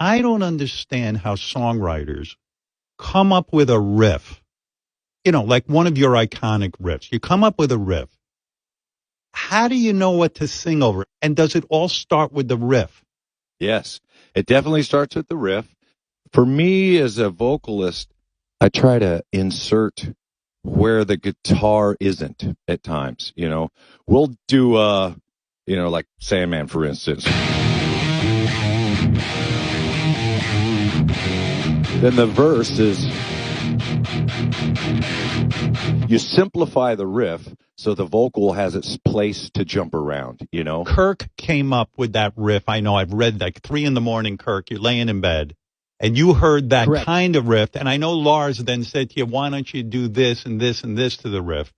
I don't understand how songwriters come up with a riff, like one of your iconic riffs. You come up with a riff. How do you know what to sing over? And does it all start with the riff? Yes, it definitely starts with the riff. For me as a vocalist, I try to insert where the guitar isn't at times. We'll do, like Sandman, for instance. Then the verse is, you simplify the riff so the vocal has its place to jump around, Kirk came up with that riff. I know I've read like 3 a.m, Kirk, you're laying in bed and you heard that Correct. kind of riff. And I know Lars then said to you, why don't you do this and this and this to the riff?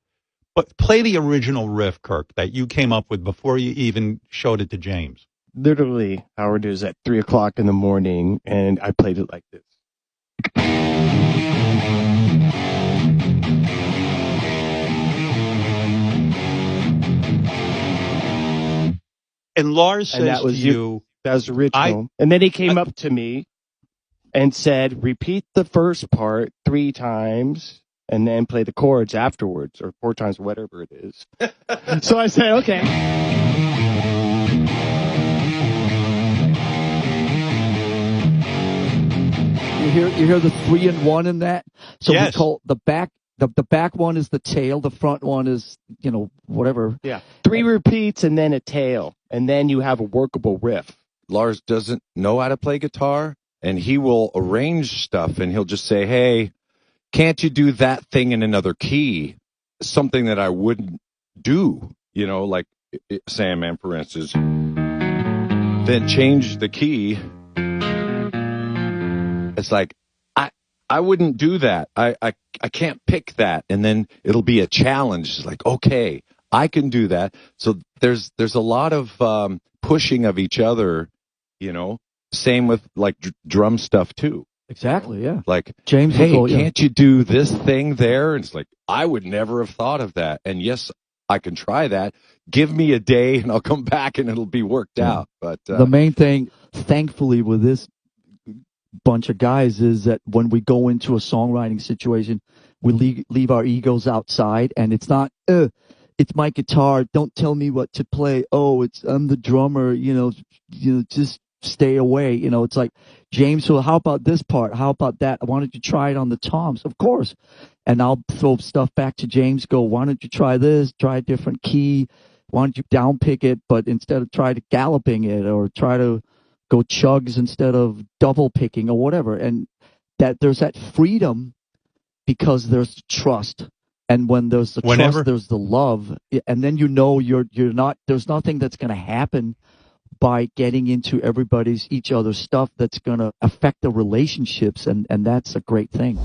But play the original riff, Kirk, that you came up with before you even showed it to James. Literally, Howard, it was at 3 o'clock in the morning, and I played it like this. And Lars says that was to you, that was original. And then he came up to me and said, repeat the first part 3 times and then play the chords afterwards, or 4 times, whatever it is. So I said, okay. You hear the 3 and 1 in that? So yes. We call the back one is the tail, the front one is, whatever. Yeah. 3 repeats and then a tail. And then you have a workable riff. Lars doesn't know how to play guitar, and he will arrange stuff, and he'll just say, hey, can't you do that thing in another key? Something that I wouldn't do, like Sandman, for instance. Then change the key. It's like, I wouldn't do that. I can't pick that. And then it'll be a challenge. It's like, okay, I can do that. So there's a lot of pushing of each other, same with like drum stuff too. Exactly, yeah. Like, James, hey, can't you do this thing there? And it's like, I would never have thought of that. And yes, I can try that. Give me a day and I'll come back and it'll be worked out. But the main thing, thankfully, with this bunch of guys is that when we go into a songwriting situation, we leave our egos outside, and it's not, it's my guitar, don't tell me what to play. Oh, I'm the drummer, just stay away. It's like, James, so how about this part? How about that? Why don't you try it on the toms? Of course. And I'll throw stuff back to James, go, why don't you try this? Try a different key. Why don't you down pick it, but instead of try to galloping it, or try to go chugs instead of double picking or whatever. And that there's that freedom because there's trust. And when there's the trust, there's the love. And then you're not, there's nothing that's going to happen by getting into each other's stuff that's going to affect the relationships. And that's a great thing.